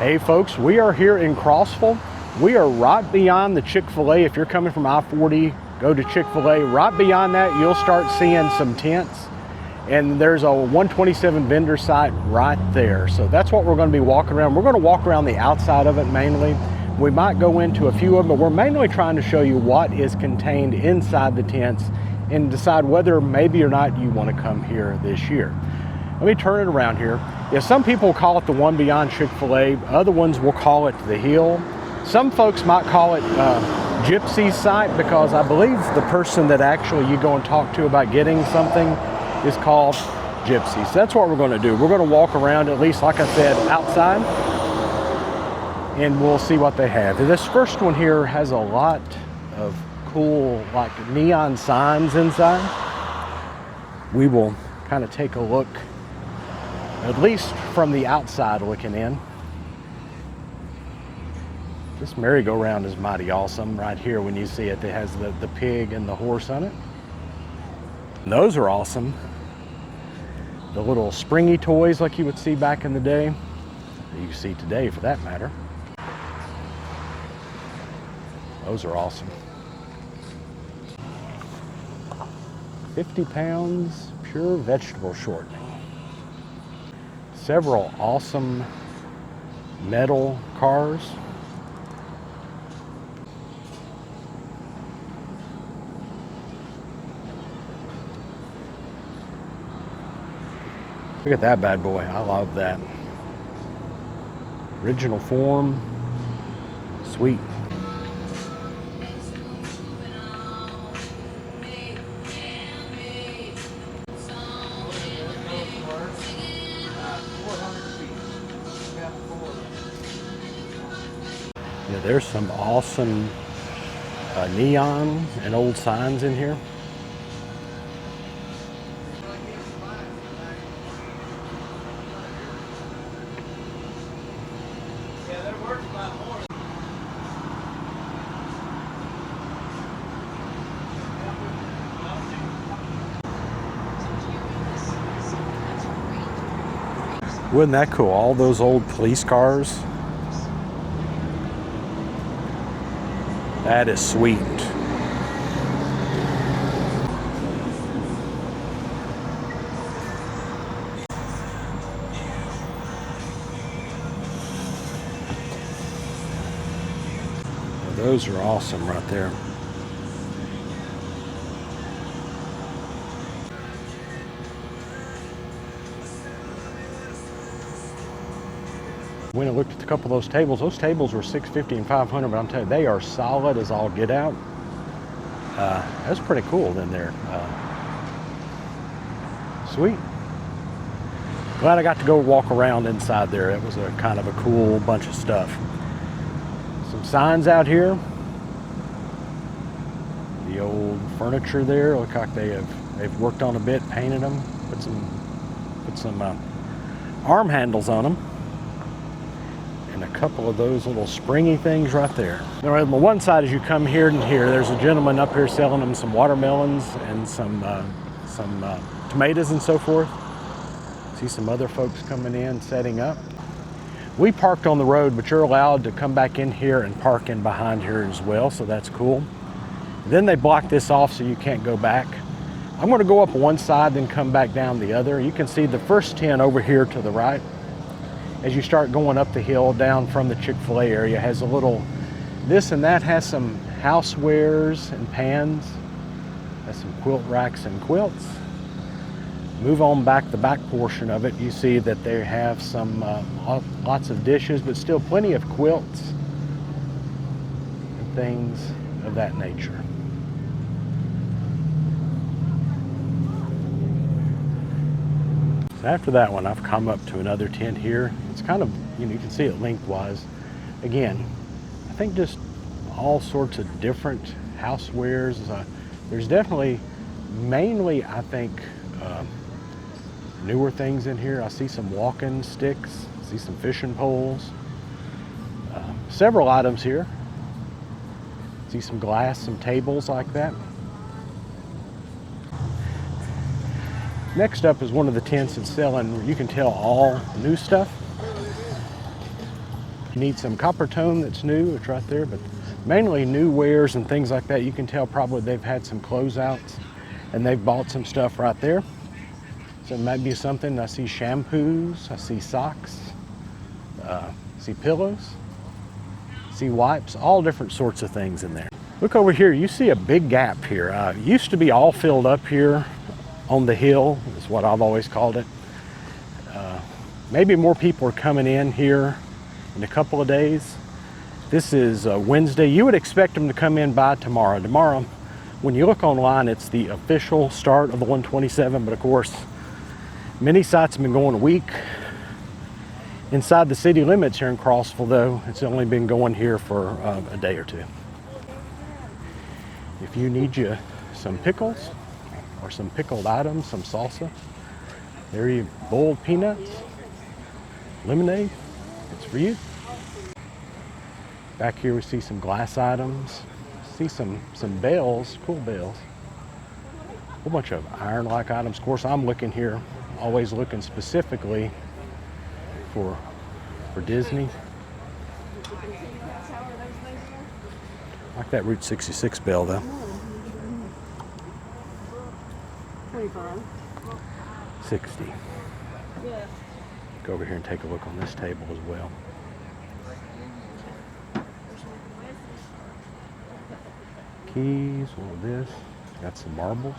Hey folks, we are here in Crossville. We are right beyond the Chik-fil-A. If you're coming from I-40, go to Chik-fil-A. Right beyond that, you'll start seeing some tents. And there's a 127 vendor site right there. So that's what we're going to be walking around. We're going to walk around the outside of it mainly. We might go into a few of them, but we're mainly trying to show you what is contained inside the tents and decide whether maybe or not you want to come here this year. Let me turn it around here. Yeah, some people call it the one beyond Chik-fil-A. Other ones will call it the Hill. Some folks might call it GYPSY'S site, because I believe the person that actually you go and talk to about getting something is called GYPSY'S. That's what we're going to do. We're going to walk around, at least like I said, outside, and we'll see what they have. This first one here has a lot of cool like neon signs inside. We will kind of take a look, at least from the outside looking in. This merry-go-round is mighty awesome right here when you see it. It has the pig and the horse on it. And those are awesome. The little springy toys like you would see back in the day, that you can see today for that matter. Those are awesome. 50 pounds pure vegetable shortening. Several awesome metal cars. Look at that bad boy. I love that. Original form. Sweet. Yeah, there's some awesome neon and old signs in here. Wasn't that cool? All those old police cars. That is sweet. Those are awesome right there. When I looked at a couple of those tables were $650 and $500, but I'm telling you, they are solid as all get out. That's pretty cool in there. Sweet. Glad I got to go walk around inside there. It was a kind of a cool bunch of stuff. Some signs out here. The old furniture there, look like they've worked on a bit, painted them, put some arm handles on them. And a couple of those little springy things right there. Now, on the one side, as you come here and here, there's a gentleman up here selling them some watermelons and some tomatoes and so forth. See some other folks coming in, setting up. We parked on the road, but you're allowed to come back in here and park in behind here as well, so that's cool. Then they block this off so you can't go back. I'm going to go up one side, then come back down the other. You can see the first tent over here to the right. As you start going up the hill down from the Chik-fil-A area, has a little this and that, has some housewares and pans, has some quilt racks and quilts. Move on back the back portion of it, you see that they have some lots of dishes, but still plenty of quilts and things of that nature. After that one, I've come up to another tent here. It's kind of, you can see it lengthwise. Again, I think just all sorts of different housewares. There's definitely, mainly, I think, newer things in here. I see some walking sticks, I see some fishing poles. Several items here. See some glass, some tables like that. Next up is one of the tents that's selling, you can tell, all new stuff. You need some copper tone that's new, it's right there, but mainly new wares and things like that. You can tell probably they've had some closeouts and they've bought some stuff right there. So it might be something. I see shampoos, I see socks, see pillows, see wipes, all different sorts of things in there. Look over here, you see a big gap here. It used to be all filled up here on the hill, is what I've always called it. Maybe more people are coming in here in a couple of days. This is Wednesday. You would expect them to come in by tomorrow. Tomorrow, when you look online, it's the official start of the 127, but of course, many sites have been going a week. Inside the city limits here in Crossville, though, it's only been going here for a day or two. If you need you some pickles or some pickled items, some salsa, there you boiled peanuts, lemonade, it's for you. Back here we see some glass items, see some bells, cool bells. A whole bunch of iron-like items. Of course, I'm looking here, always looking specifically for Disney. I like that Route 66 bell though. 25. 60. Yeah. Go over here and take a look on this table as well. Keys, all of this. Got some marbles.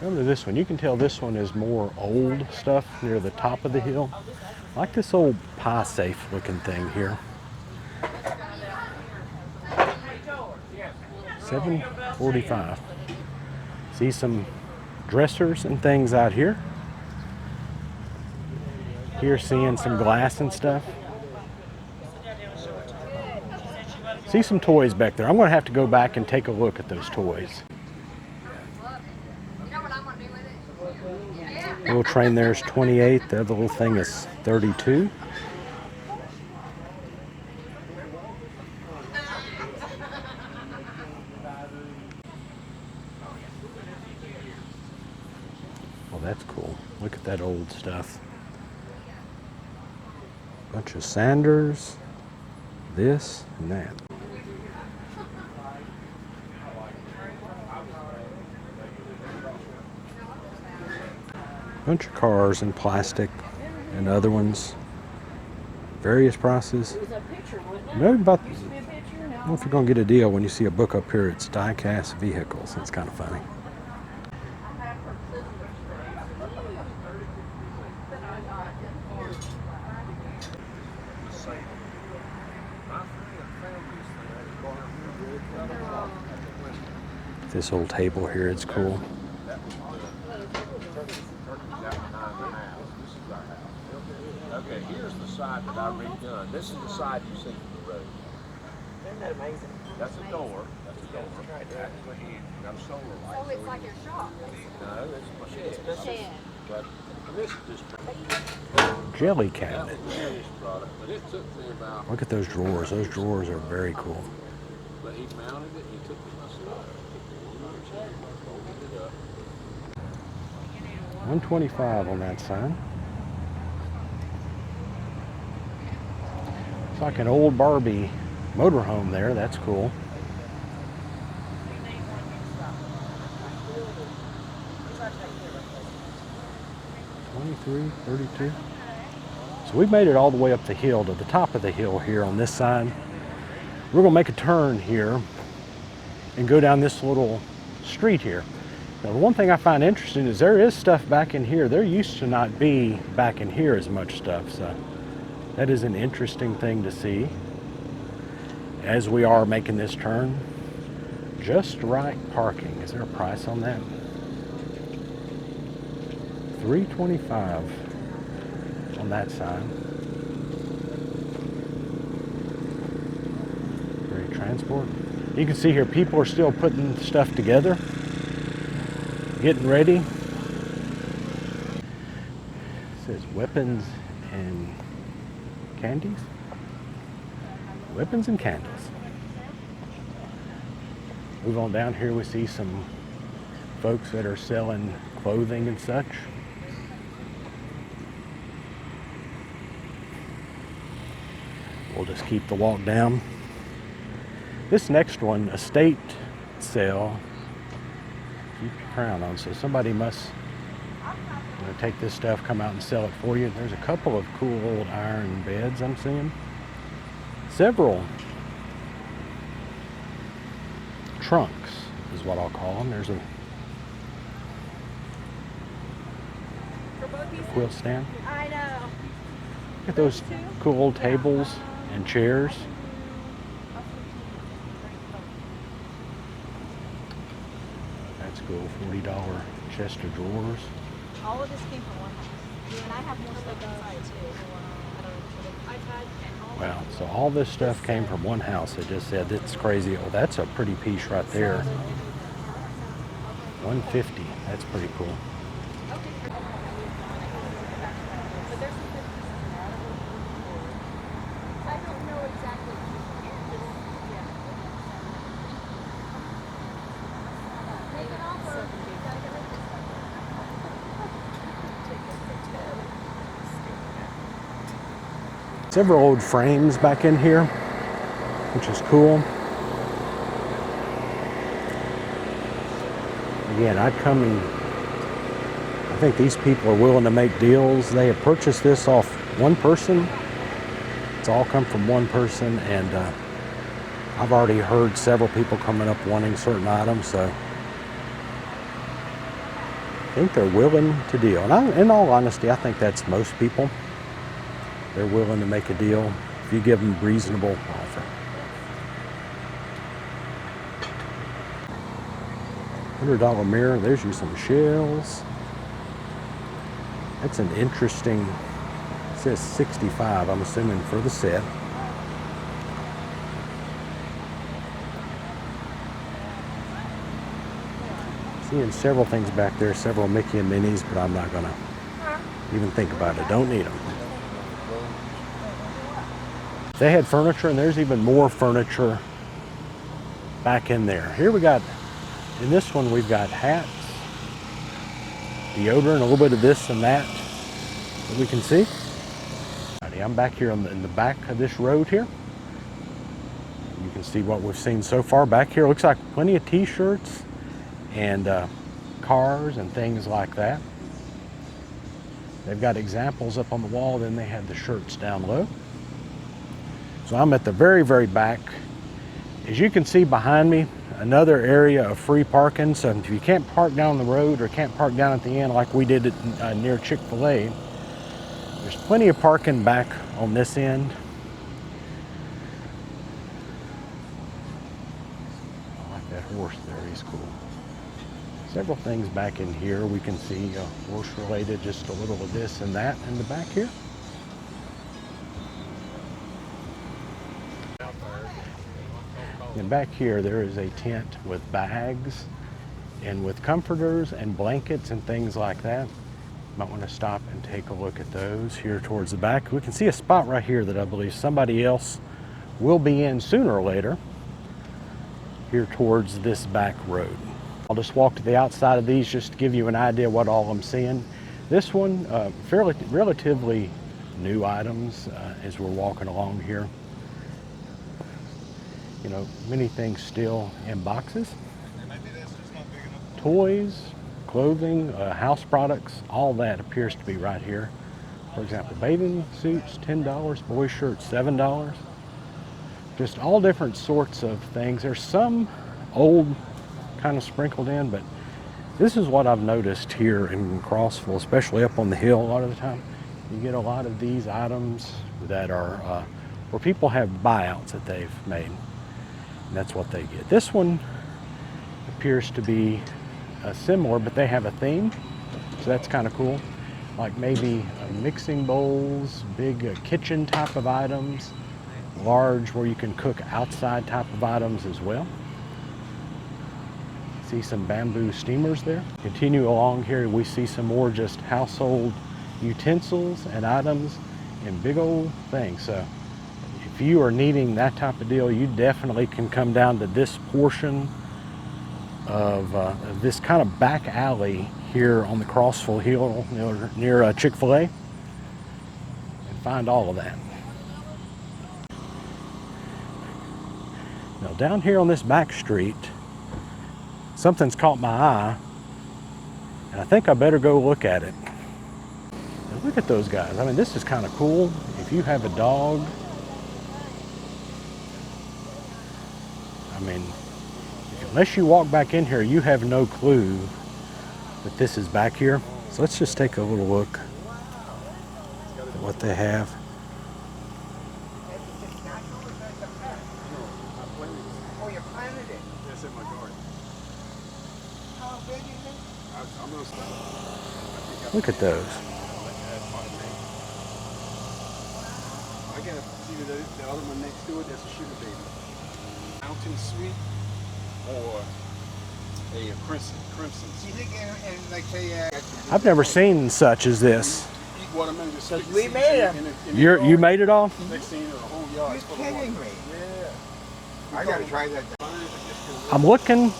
Over to this one. You can tell this one is more old stuff near the top of the hill. I like this old pie safe looking thing here. $7.45. See some dressers and things out here. Here seeing some glass and stuff. See some toys back there. I'm going to have to go back and take a look at those toys. The little train there is 28. The other little thing is 32. Well, that's cool. Look at that old stuff. Bunch of Sanders, this and that. Bunch of cars in plastic and other ones. Various prices. Maybe about, I don't know if you're going to get a deal when you see a book up here. It's die-cast vehicles. It's kind of funny. This old table here, it's cool. Okay, here's the side that I redone. This is the side you see from the road. Isn't that amazing? That's a door. That's a door. Got a solar light. So it's like your shop. No, that's my shed. The shed. But this is just Jelly cabinet. finished product, but it took me about. Look at those drawers. Those drawers are very cool. But he mounted it. He took my stuff. Folded it up. 125 on that sign. It's like an old Barbie motorhome there. That's cool. $23, $32. So we've made it all the way up the hill to the top of the hill here on this side. We're gonna make a turn here and go down this little street here. Now, the one thing I find interesting is there is stuff back in here. There used to not be back in here as much stuff, so that is an interesting thing to see as we are making this turn. Just right parking. Is there a price on that? $3.25 on that side. Very transport. You can see here people are still putting stuff together, getting ready. It says weapons and candies. Weapons and candles. Move on down here, we see some folks that are selling clothing and such. We'll just keep the walk down. This next one, estate sale. Keep your crown on. So somebody must take this stuff, come out and sell it for you. There's a couple of cool old iron beds I'm seeing. Several trunks is what I'll call them. There's a quilt stand. I know. Look at those cool old tables and chairs. That's cool. $40 chest of drawers. All of this came from one house. Yeah, and I have more stuff inside too. Wow, so all this stuff came from one house. It just said, it's crazy. Oh, that's a pretty piece right there. $150. That's pretty cool. Several old frames back in here, which is cool. Again, I think these people are willing to make deals. They have purchased this off one person. It's all come from one person, and I've already heard several people coming up wanting certain items, so I think they're willing to deal. And in all honesty, I think that's most people. They're willing to make a deal if you give them a reasonable offer. $100 mirror. There's you some shells. That's an interesting, it says 65, I'm assuming for the set. Seeing several things back there, several Mickey and Minnie's, but I'm not gonna even think about it. Don't need them. They had furniture, and there's even more furniture back in there. Here we got, in this one, we've got hats, deodorant, a little bit of this and that we can see. I'm back here in the back of this road here. You can see what we've seen so far back here. Looks like plenty of t-shirts and cars and things like that. They've got examples up on the wall, then they have the shirts down low. So I'm at the very, very back. As you can see behind me, another area of free parking. So if you can't park down the road or can't park down at the end like we did near Chick-fil-A, there's plenty of parking back on this end. I like that horse there, he's cool. Several things back in here we can see, horse related, just a little of this and that in the back here. And back here, there is a tent with bags and with comforters and blankets and things like that. Might want to stop and take a look at those here towards the back. We can see a spot right here that I believe somebody else will be in sooner or later here towards this back road. I'll just walk to the outside of these just to give you an idea what all I'm seeing. This one, relatively new items as we're walking along here. You know, many things still in boxes. Toys, clothing, house products, all that appears to be right here. For example, bathing suits, $10, boy shirts, $7. Just all different sorts of things. There's some old kind of sprinkled in, but this is what I've noticed here in Crossville, especially up on the hill a lot of the time. You get a lot of these items that are where people have buyouts that they've made. And that's what they get. This one appears to be similar, but they have a theme, so that's kind of cool. Like maybe mixing bowls, big kitchen type of items, large where you can cook outside type of items as well. See some bamboo steamers there. Continue along here, we see some more just household utensils and items and big old things. So if you are needing that type of deal, you definitely can come down to this portion of this kind of back alley here on the Crossville Hill near Chick-fil-A and find all of that. Now down here on this back street, something's caught my eye, and I think I better go look at it. Now look at those guys. I mean, this is kind of cool. If you have a dog, I mean, unless you walk back in here, you have no clue that this is back here. So let's just take a little look at what they have. Oh, you planted it? Yes, in my garden. How big is it? I'm gonna start. Look at those. I got see the other one next to it. That's a sugar baby. Mountain sweet or a crimson. Do you think in like say I've never seen such as this. Eat watermelon, just stick we seeds made in- 'em. in the You yard. made it all? Next thing you know, the whole yard You're is full of kidding water. me. Yeah. I gotta try that. I'm looking.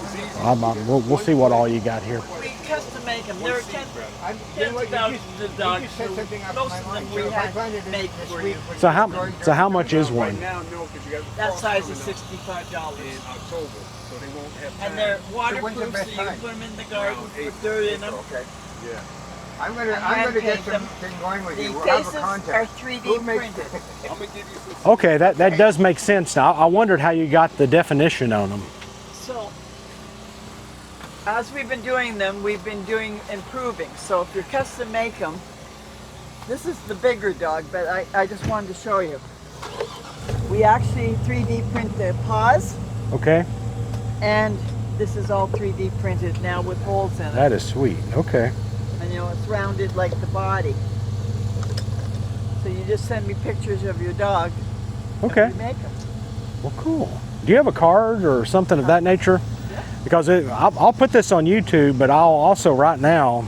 It's easy. We'll see what all you got here. We custom make them. They're You know what, you thousands just- of you dogs. just set something up in Most my of mind. them So we if I had planted it made this for week, you. when So you how start so how coming much is out, one? Right now, no, because you got the That frost size coming is up $65, in October, so they won't have time. and they're when's the waterproof, best so you can time? put them in the garden Around with April. dirt in them. Okay. Yeah. I'm gonna hand get paint them. something going with The you. We'll have a faces contest. are 3D Who makes printed. I'm gonna give you some. Okay, that does make sense now. I wondered how you got the definition on them. So, as we've been doing them, we've been improving. So if you custom make them, this is the bigger dog, but I just wanted to show you. We actually 3D print the paws, Okay, and this is all 3D printed now with holes in it. that is sweet. Okay, And you know, it's rounded like the body. So you just send me pictures of your dog. okay. And we make them. Well, cool. Do you have a card or something of that nature? Yeah. Because I'll put this on YouTube, but I'll also right now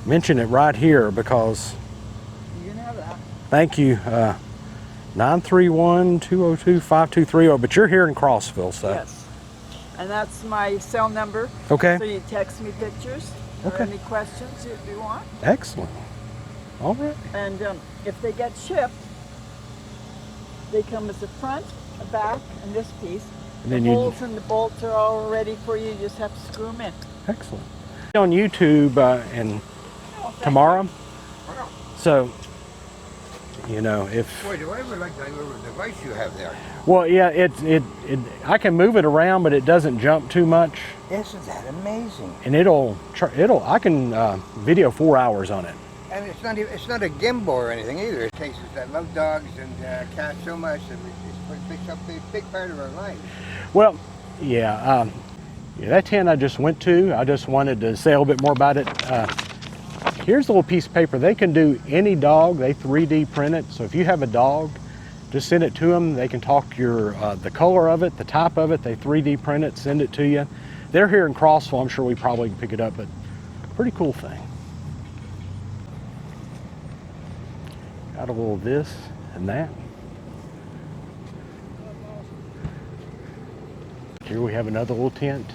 mention it right here because You can have that. thank you. 931-202-5230. But you're here in Crossville, so Yes. And that's my cell number. okay, So you text me pictures or Okay. any questions if you want. excellent. All right. And if they get shipped, they come as a front, a back, and this piece. And The then you holes and the bolts are all ready for you. You just have to screw them in. excellent. On YouTube and tomorrow. So, you know, if Boy, do I ever like that little device you have there. well, yeah, it I can move it around, but it doesn't jump too much, Isn't that amazing? and I can video 4 hours on it. And it's not a gimbal or anything either. It cases that love dogs and cats so much that it picks up a big part of our life. Well, yeah, that tent I just went to, I just wanted to say a little bit more about it. Here's a little piece of paper. They can do any dog. They 3D print it. So if you have a dog, just send it to them. They can talk the color of it, the type of it. They 3D print it, send it to you. They're here in Crossville. I'm sure we probably can pick it up, but pretty cool thing. Got a little this and that. Here we have another little tent.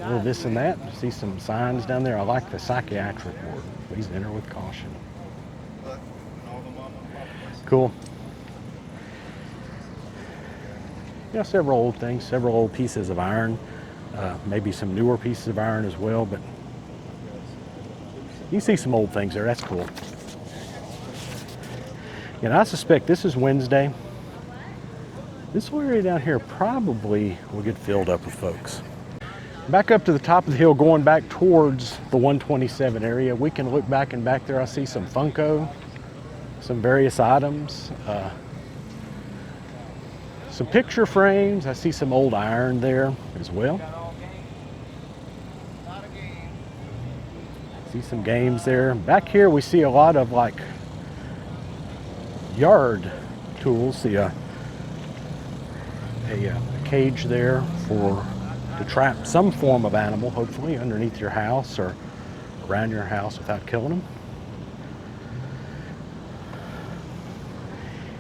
A little this and that. See some signs down there. I like the psychiatric ward. Please enter with caution. Cool. You know, several old things, several old pieces of iron, maybe some newer pieces of iron as well, but you see some old things there. That's cool. And I suspect this is Wednesday. This whole area down here probably will get filled up with folks. Back up to the top of the hill, going back towards the 127 area, we can look back, and back there I see some Funko, some various items, some picture frames. I see some old iron there as well. See some games there. Back here we see a lot of like yard tools. See a cage there to trap some form of animal, hopefully underneath your house or around your house without killing them.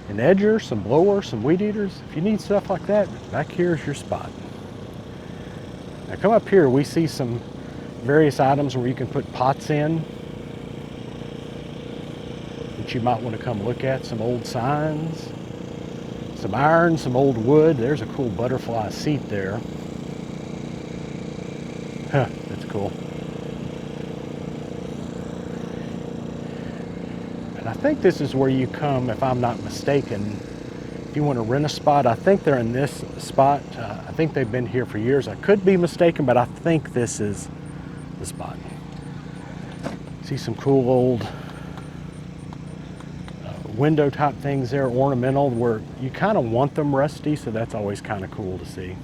An edger, some blowers, some weed eaters. If you need stuff like that, back here is your spot. Now come up here, we see some various items where you can put pots in that you might want to come look at. Some old signs. Some iron, some old wood. There's a cool butterfly seat there. Huh, that's cool. And I think this is where you come, if I'm not mistaken, if you want to rent a spot. I think they're in this spot. I think they've been here for years. I could be mistaken, but I think this is the spot. See some cool old window type things there, ornamental, where you kind of want them rusty, so that's always kind of cool to see.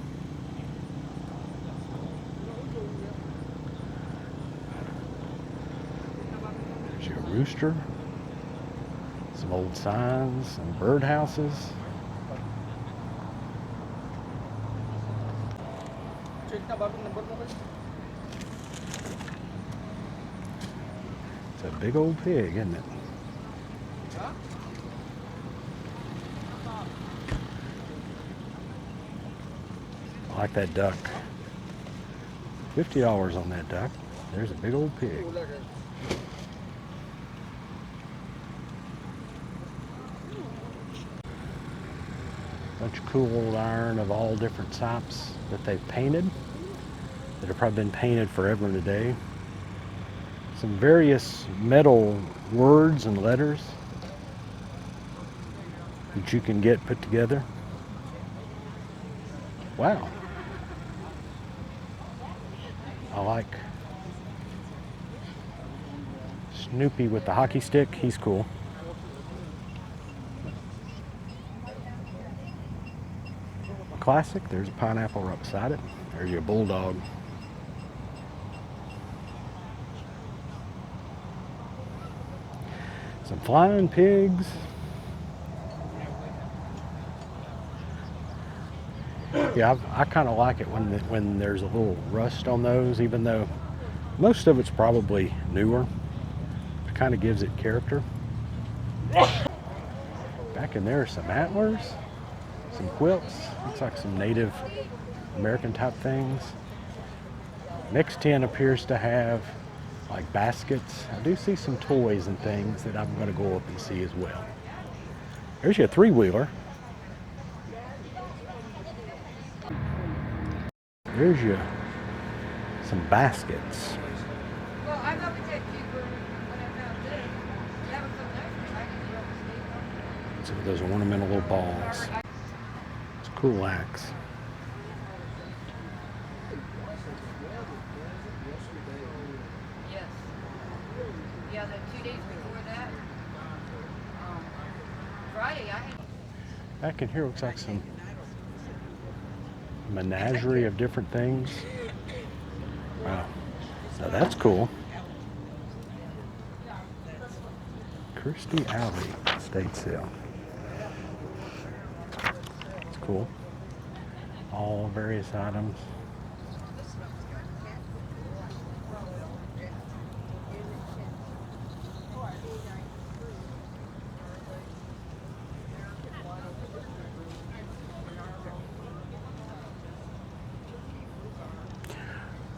There's your rooster, some old signs, some birdhouses. It's a big old pig, isn't it? I like that duck. $50 on that duck. There's a big old pig. Bunch of cool old iron of all different types that they've painted, that have probably been painted forever and a day. Some various metal words and letters that you can get put together. Wow. I like Snoopy with the hockey stick. He's cool. Classic. There's a pineapple right beside it. There's your bulldog. Some flying pigs. Yeah, I kind of like it when there's a little rust on those, even though most of it's probably newer. It kind of gives it character. Back in there are some antlers, some quilts. Looks like some Native American type things. Next 10 appears to have like baskets. I do see some toys and things that I'm going to go up and see as well. There's your three-wheeler. There's your some baskets. Well, I thought we said cheaper when I found this. That was so nice. I didn't know. So those ornamental little balls. It's a cool axe. Yes. Yeah, the 2 days before that. Friday, I had. Back in here looks like some menagerie of different things. Wow. Now that's cool. Kristi Alley estate sale. It's cool. All various items.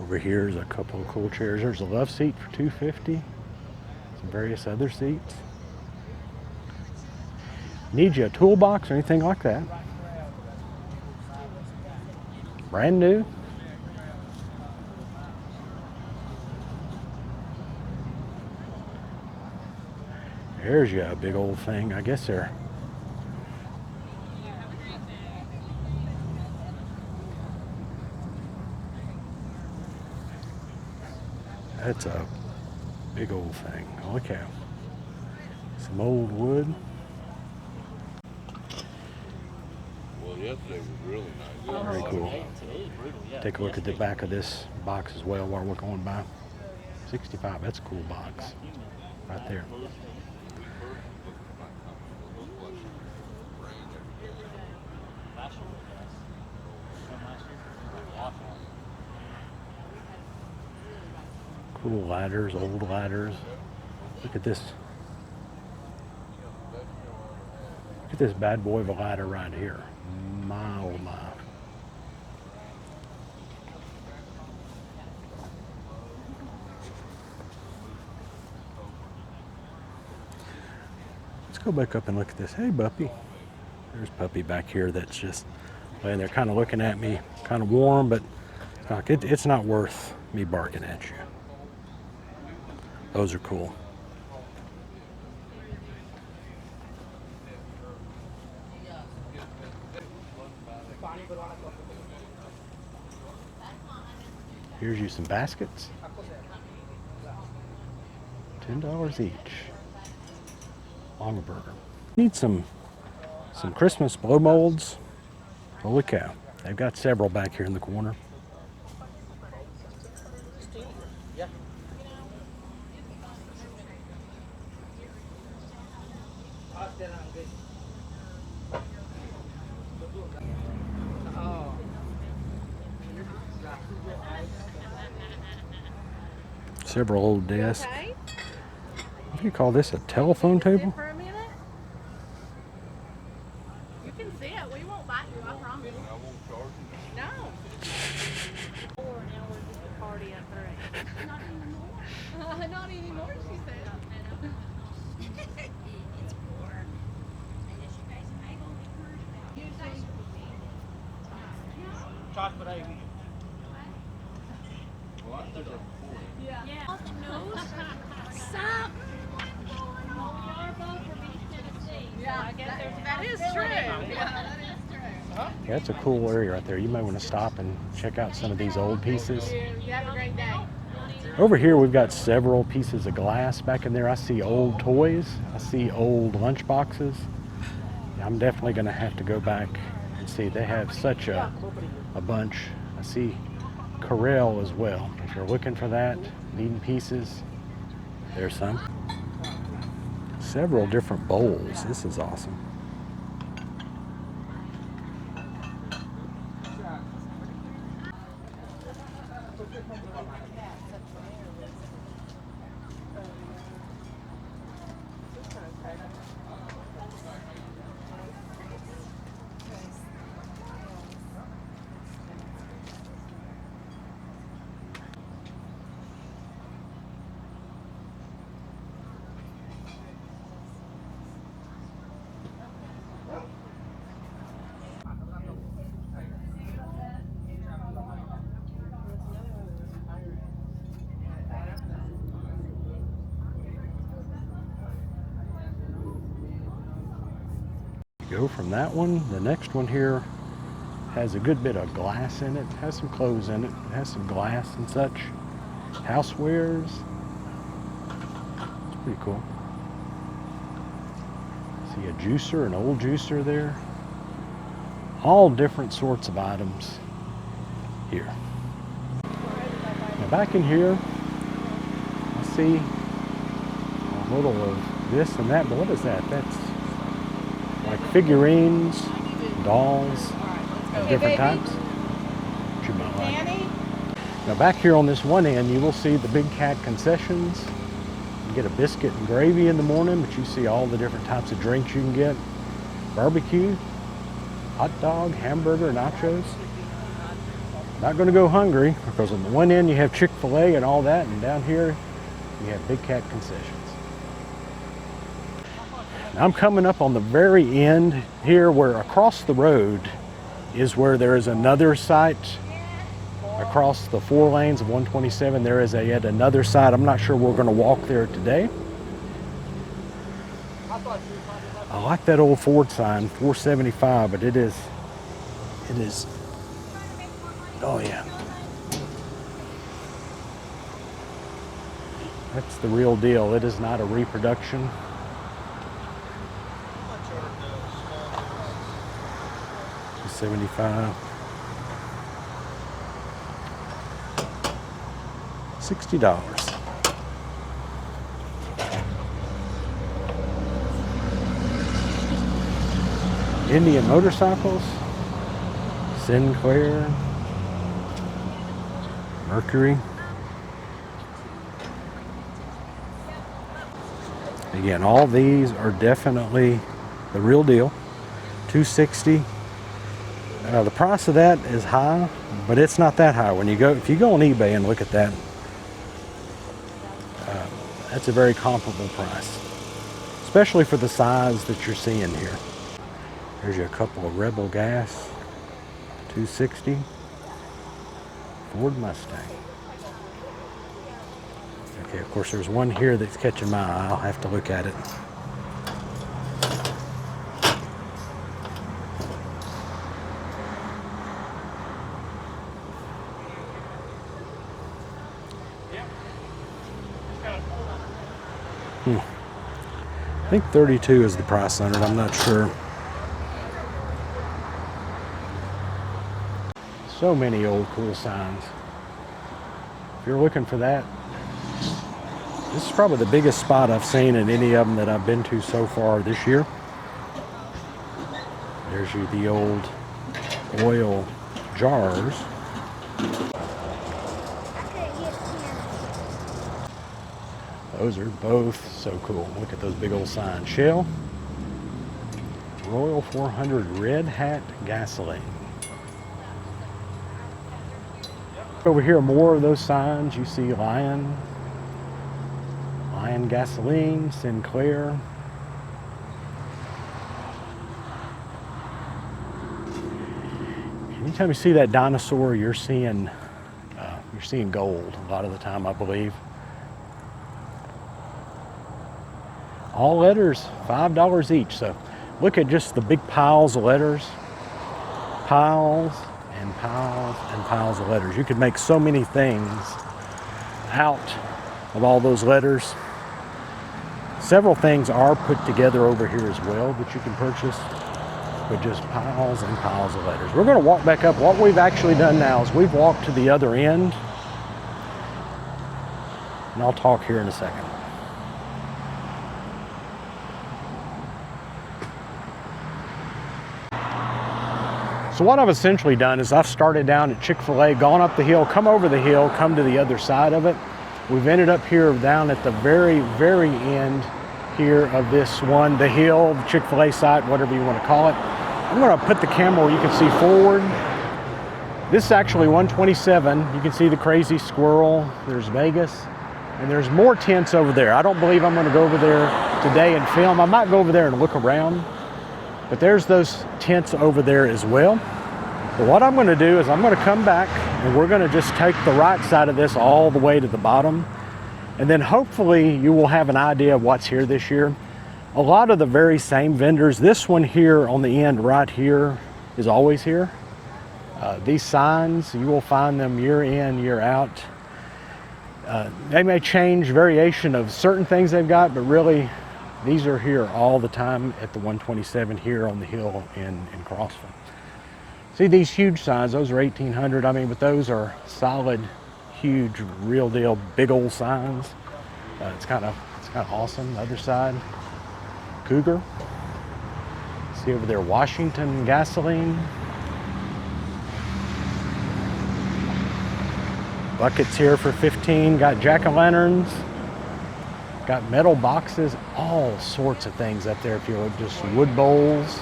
Over here is a couple of cool chairs. There's a love seat for $250. Some various other seats. Need you a toolbox or anything like that? Brand new. There's you a big old thing. I guess they're that's a big old thing. Look out. Some old wood. Well, yesterday was really nice. Very cool. Take a look at the back of this box as well while we're going by. 65, that's a cool box. Right there. Cool ladders, old ladders. Look at this. Look at this bad boy of a ladder right here. My oh my. Let's go back up and look at this. Hey, Buppy. There's Puppy back here that's just laying there kind of looking at me, kind of warm, but it's not worth me barking at you. Those are cool. Here's you some baskets. $10 each. Longaberger. Need some Christmas blow molds. Holy cow. They've got several back here in the corner. Several old desks. Okay. What do you call this? A telephone table? For a minute. You can see it. We won't bite you, I promise. I won't charge you. No. 4 now we're just a party at 3. Not anymore. Not anymore, she said. It's 4. I guess you guys may go Chocolate egg. Yeah. Stop. Yeah, I guess that is true. Yeah, that is true. Yeah, that's a cool area right there. You might want to stop and check out some of these old pieces. You have a great day. Over here we've got several pieces of glass back in there. I see old toys. I see old lunch boxes. I'm definitely going to have to go back and see. They have such a bunch. I see Corel as well. If you're looking for that, needing pieces, there's some. Several different bowls. This is awesome. Go from that one. The next one here has a good bit of glass in it. Has some clothes in it. It has some glass and such. Housewares. It's pretty cool. See a juicer, an old juicer there. All different sorts of items here. Now back in here, I see a little of this and that, but what is that? That's like figurines, dolls of different types. What you might like. Now back here on this one end, you will see the Big Cat concessions. You get a biscuit and gravy in the morning, but you see all the different types of drinks you can get. Barbecue, hot dog, hamburger, nachos. Not going to go hungry because on the one end you have Chik-fil-A and all that, and down here you have Big Cat concessions. I'm coming up on the very end here where across the road is where there is another site. Across the 4 lanes of 127 there is yet another site. I'm not sure we're going to walk there today. I like that old Ford sign, 475, but it is, oh yeah. That's the real deal. It is not a reproduction. $75. $60. Indian motorcycles, Sinclair, Mercury. Again, all these are definitely the real deal. $260. The price of that is high, but it's not that high. When you go, if you go on eBay and look at that, that's a very comparable price, especially for the size that you're seeing here. There's you a couple of Rebel Gas 260 Ford Mustang. Okay, of course there's one here that's catching my eye. I'll have to look at it. I think 32 is the price on it. I'm not sure. So many old cool signs. If you're looking for that, this is probably the biggest spot I've seen in any of them that I've been to so far this year. There's you the old oil jars. Those are both so cool. Look at those big old signs. Shell, Royal 400 Red Hat Gasoline. Over here, more of those signs. You see Lion Gasoline, Sinclair. Anytime you see that dinosaur, you're seeing gold a lot of the time, I believe. All letters, $5 each. So look at just the big piles of letters. Piles and piles and piles of letters. You could make so many things out of all those letters. Several things are put together over here as well that you can purchase, but just piles and piles of letters. We're going to walk back up. What we've actually done now is we've walked to the other end, and I'll talk here in a second. So what I've essentially done is I've started down at Chick-fil-A, gone up the hill, come over the hill, come to the other side of it. We've ended up here down at the very, very end here of this one, the hill, the Chick-fil-A site, whatever you want to call it. I'm going to put the camera where you can see forward. This is actually 127. You can see the crazy squirrel. There's Vegas. And there's more tents over there. I don't believe I'm going to go over there today and film. I might go over there and look around. But there's those tents over there as well. But what I'm going to do is I'm going to come back and we're going to just take the right side of this all the way to the bottom. And then hopefully you will have an idea of what's here this year. A lot of the very same vendors. This one here on the end right here is always here. These signs, you will find them year in, year out. They may change variation of certain things they've got, but really these are here all the time at the 127 here on the hill in Crossville. See these huge signs, those are 1800. I mean, but those are solid, huge, real deal, big old signs. It's kind of awesome. The other side, Cougar. See over there, Washington Gasoline. Buckets here for 15. Got jack-o'-lanterns. Got metal boxes, all sorts of things up there. If you look, just wood bowls.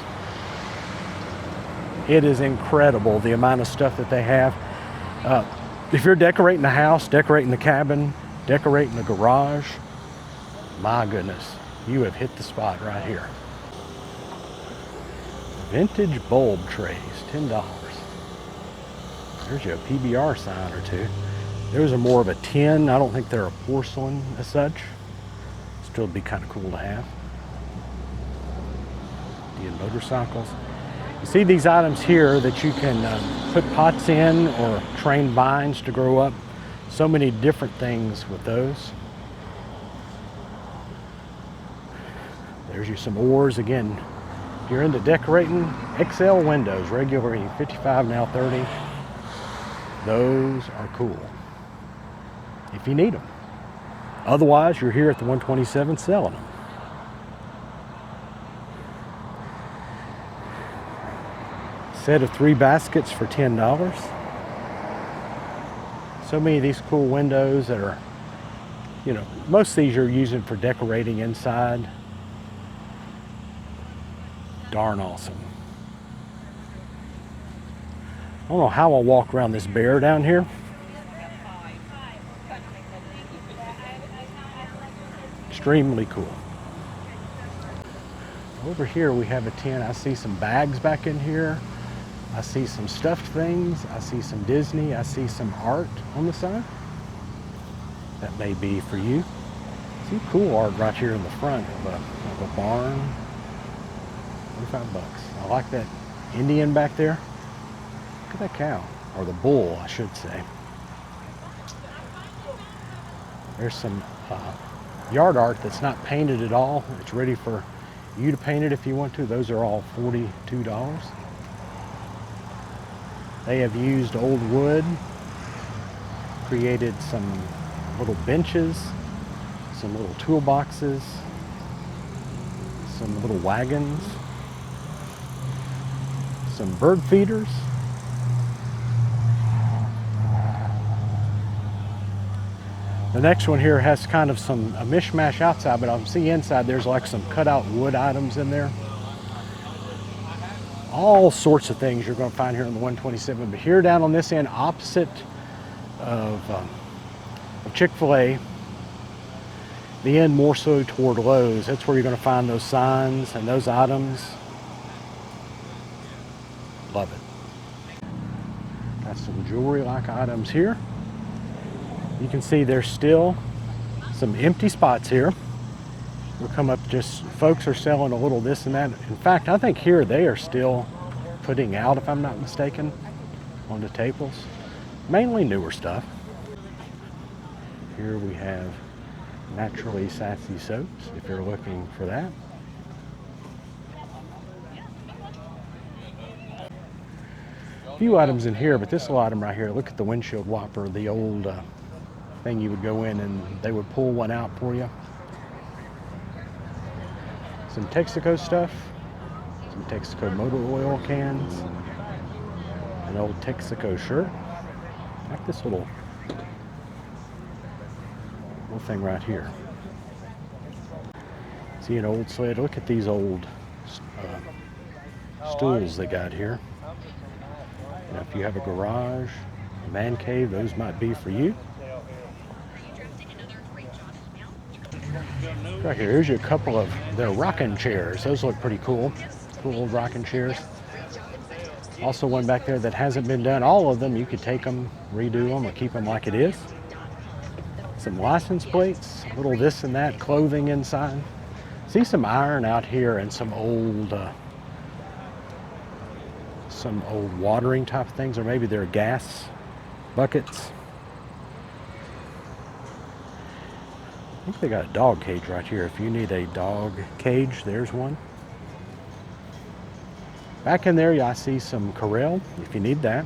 It is incredible the amount of stuff that they have. If you're decorating the house, decorating the cabin, decorating the garage, my goodness, you have hit the spot right here. Vintage bulb trays, $10. There's your PBR sign or two. Those are more of a tin. I don't think they're a porcelain as such. Still be kind of cool to have. The motorcycles. You see these items here that you can put pots in or train vines to grow up. So many different things with those. There's you some oars. Again, if you're into decorating, XL windows, regularly 55, now 30. Those are cool if you need them. Otherwise, you're here at the 127 selling them. Set of 3 baskets for $10. So many of these cool windows that are, you know, most of these you're using for decorating inside. Darn awesome. I don't know how I'll walk around this bear down here. Extremely cool. Over here we have a tent. I see some bags back in here. I see some stuffed things. I see some Disney. I see some art on the side. That may be for you. Some cool art right here in the front of a barn. 25 bucks. I like that Indian back there. Look at that cow, or the bull, I should say. There's some yard art that's not painted at all. It's ready for you to paint it if you want to. Those are all $42. They have used old wood, created some little benches, some little toolboxes, some little wagons, some bird feeders. The next one here has kind of a mishmash outside, but I see inside there's like some cutout wood items in there. All sorts of things you're going to find here on the 127. But here down on this end, opposite of Chik-fil-A, the end more so toward Lowe's, that's where you're going to find those signs and those items. Love it. Got some jewelry-like items here. You can see there's still some empty spots here. We'll come up, just folks are selling a little this and that. In fact, I think here they are still putting out, if I'm not mistaken, on the tables. Mainly newer stuff. Here we have Naturally Sassy soaps, if you're looking for that. A few items in here, but this little item right here, look at the windshield wiper, the old thing you would go in and they would pull one out for you. Some Texaco stuff, some Texaco motor oil cans, an old Texaco shirt. I like this little thing right here. See an old sled. Look at these old stools they got here. Now, if you have a garage, a man cave, those might be for you. Right here, here's a couple of their rocking chairs. Those look pretty cool. Cool old rocking chairs. Also one back there that hasn't been done. All of them, you could take them, redo them, or keep them like it is. Some license plates, a little this and that, clothing inside. See some iron out here and some old watering type of things, or maybe they're gas buckets. I think they got a dog cage right here. If you need a dog cage, there's one. Back in there, I see some Corel, if you need that.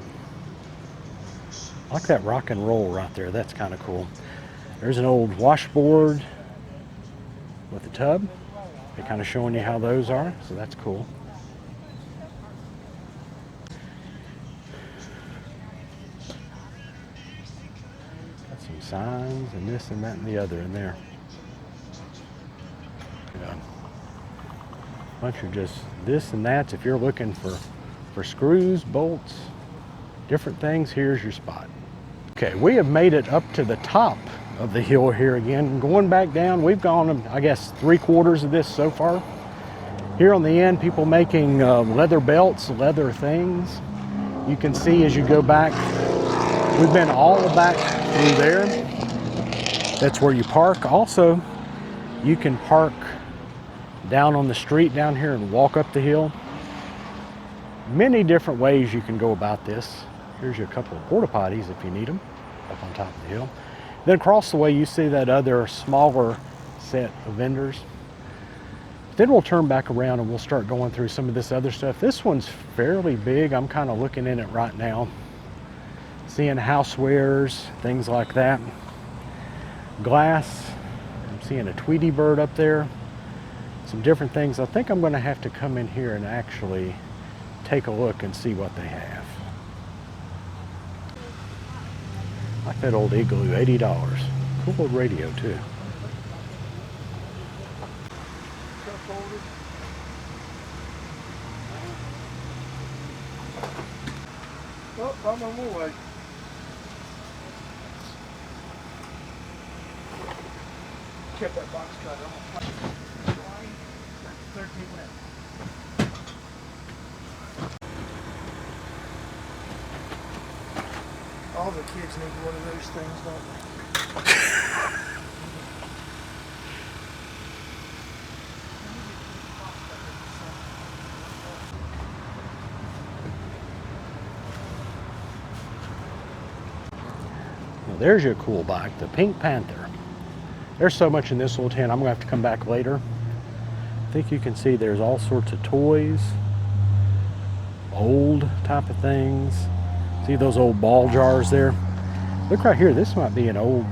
I like that rock and roll right there. That's kind of cool. There's an old washboard with a tub. They're kind of showing you how those are, so that's cool. Got some signs and this and that and the other in there. Bunch of just this and that. If you're looking for screws, bolts, different things, here's your spot. Okay, we have made it up to the top of the hill here again. Going back down, we've gone, I guess, 3/4 of this so far. Here on the end, people making leather belts, leather things. You can see as you go back, we've been all back through there. That's where you park. Also, you can park down on the street down here and walk up the hill. Many different ways you can go about this. Here's your couple of porta potties if you need them up on top of the hill. Then across the way you see that other smaller set of vendors. Then we'll turn back around and we'll start going through some of this other stuff. This one's fairly big. I'm kind of looking in it right now. Seeing housewares, things like that. Glass. I'm seeing a Tweety bird up there. Some different things. I think I'm going to have to come in here and actually take a look and see what they have. I like that old Igloo, $80. Cool old radio too. Oh, I'm on my way. Kept that box cut off. All the kids need one of those things, don't they? Well, there's your cool bike, the Pink Panther. There's so much in this little tent, I'm gonna have to come back later. I think you can see there's all sorts of toys, old type of things. See those old ball jars there? Look right here, this might be an old,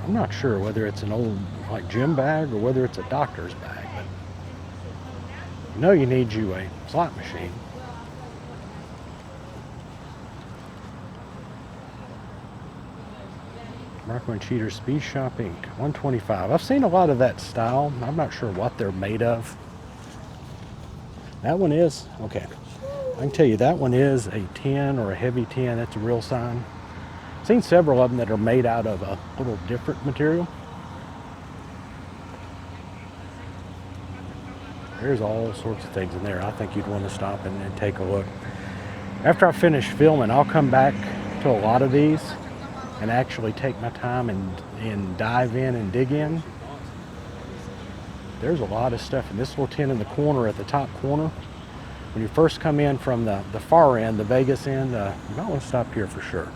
I'm not sure whether it's an old like gym bag or whether it's a doctor's bag, but you know you need you a slot machine. Marco and Cheater Speed Shop Inc. 125. I've seen a lot of that style. I'm not sure what they're made of. That one is, okay. I can tell you that one is a 10 or a heavy 10. That's a real sign. I've seen several of them that are made out of a little different material. There's all sorts of things in there. I think you'd want to stop and take a look. After I finish filming, I'll come back to a lot of these and actually take my time and dive in and dig in. There's a lot of stuff in this little tent in the corner at the top corner. When you first come in from the far end, the Vegas end, you might want to stop here for sure.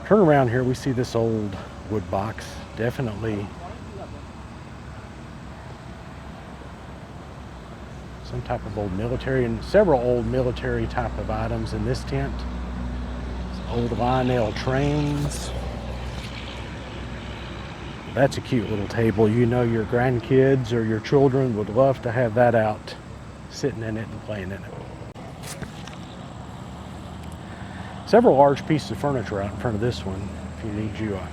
Turn around here, we see this old wood box. Definitely some type of old military, and several old military type of items in this tent. Old Lionel trains. That's a cute little table. You know your grandkids or your children would love to have that out, sitting in it and playing in it. Several large pieces of furniture out in front of this one if you need you a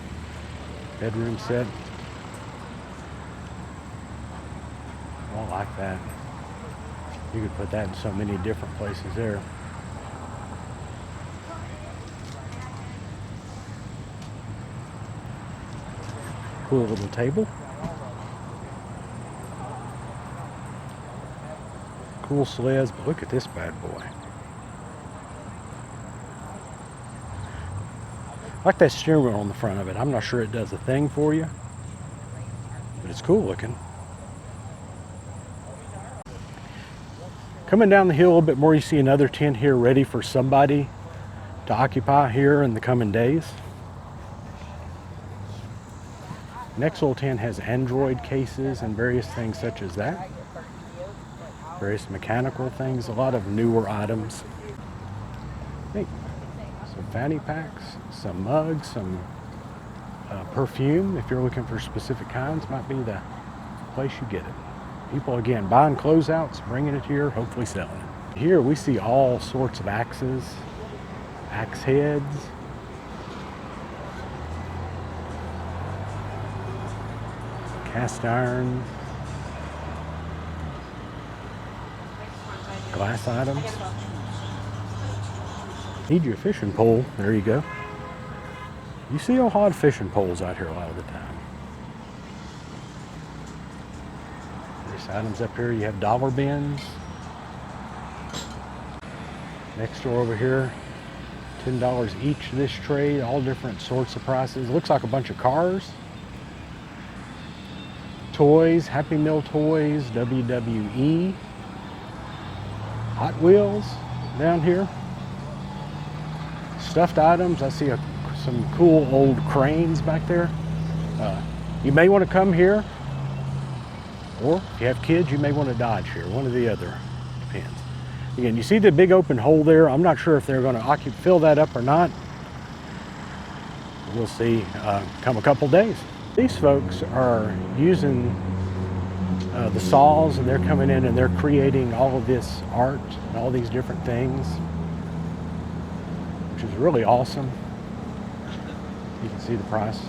bedroom set. I like that. You could put that in so many different places there. Cool little table. Cool sleds, but look at this bad boy. I like that steering wheel on the front of it. I'm not sure it does a thing for you, but it's cool looking. Coming down the hill a little bit more, you see another tent here ready for somebody to occupy here in the coming days. Next little tent has Android cases and various things such as that. Various mechanical things, a lot of newer items. Hey, some fanny packs, some mugs, some perfume. If you're looking for specific kinds, might be the place you get it. People, again, buying closeouts, bringing it here, hopefully selling it. Here we see all sorts of axes, axe heads. Cast iron, glass items. Need you a fishing pole, there you go. You see odd fishing poles out here a lot of the time. There's items up here, you have dollar bins. Next door over here, $10 each this tray, all different sorts of prices. Looks like a bunch of cars. Toys, Happy Meal toys, WWE, Hot Wheels down here. Stuffed items, I see some cool old cranes back there. You may want to come here, or if you have kids, you may want to dodge here, one or the other, depends. Again, you see the big open hole there. I'm not sure if they're going to fill that up or not. We'll see come a couple days. These folks are using the saws, and they're coming in and they're creating all of this art and all these different things, which is really awesome. You can see the price.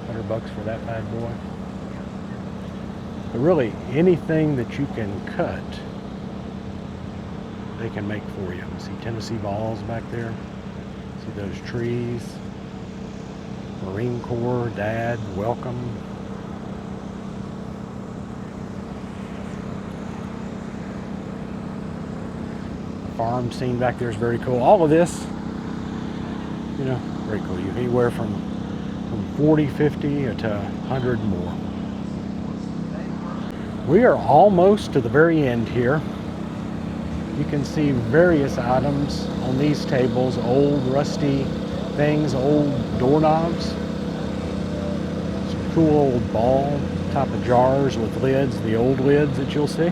$100 for that bad boy. But really, anything that you can cut, they can make for you. See Tennessee balls back there. See those trees. Marine Corps, Dad, welcome. farm scene back there is very cool. All of this, you know, very cool. You anywhere from 40, 50 to 100 more. We are almost to the very end here. You can see various items on these tables, old rusty things, old doorknobs, some cool old ball type of jars with lids, the old lids that you'll see.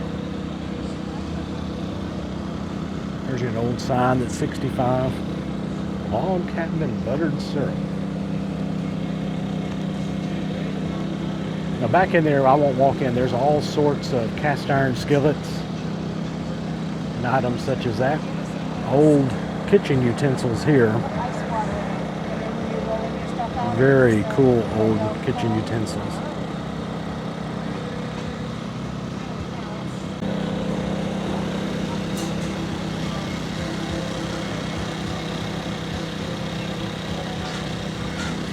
There's an old sign that's 65. Log cabin buttered syrup. Now back in there, I won't walk in, there's all sorts of cast iron skillets and items such as that. Old kitchen utensils here. Very cool old kitchen utensils.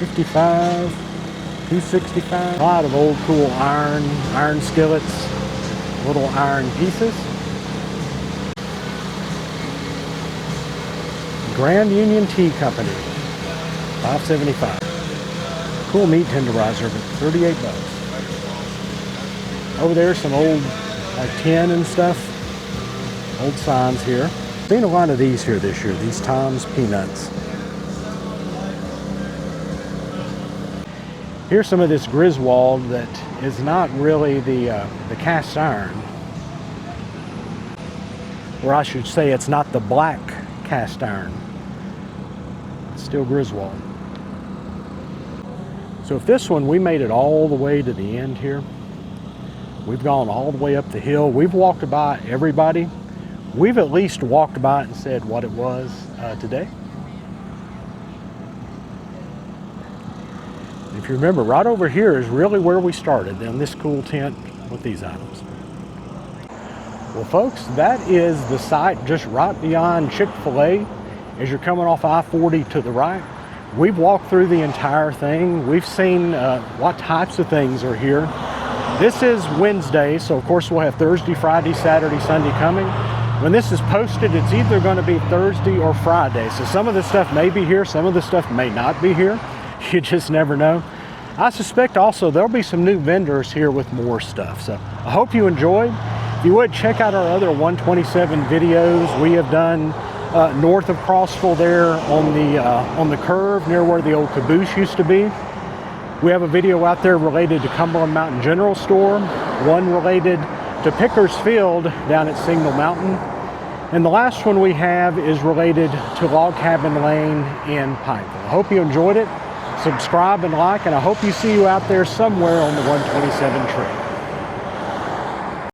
$55, $265. A lot of old cool iron skillets, little iron pieces. Grand Union Tea Company, $5.75. Cool meat tenderizer, but 38 bucks. Over there, some old like tin and stuff. Old signs here. Seen a lot of these here this year. These Tom's Peanuts. Here's some of this Griswold that is not really the cast iron, or I should say it's not the black cast iron. It's still Griswold. So if this one, we made it all the way to the end here. We've gone all the way up the hill. We've walked by everybody. We've at least walked by it and said what it was today. If you remember, right over here is really where we started, in this cool tent with these items. Well, folks, that is the site just right beyond Chick-fil-A as you're coming off I-40 to the right. We've walked through the entire thing. We've seen what types of things are here. This is Wednesday, so of course we'll have Thursday, Friday, Saturday, Sunday coming. When this is posted, it's either going to be Thursday or Friday. So some of the stuff may be here, some of the stuff may not be here. You just never know. I suspect also there'll be some new vendors here with more stuff. So I hope you enjoyed. If you would, check out our other 127 videos we have done north of Crossville there on the curve near where the old caboose used to be. We have a video out there related to Cumberland Mountain General Store, one related to Pickers Field down at Signal Mountain, and the last one we have is related to Log Cabin Lane in Pikeville. I hope you enjoyed it. Subscribe and like, and I hope you see you out there somewhere on the 127 trail.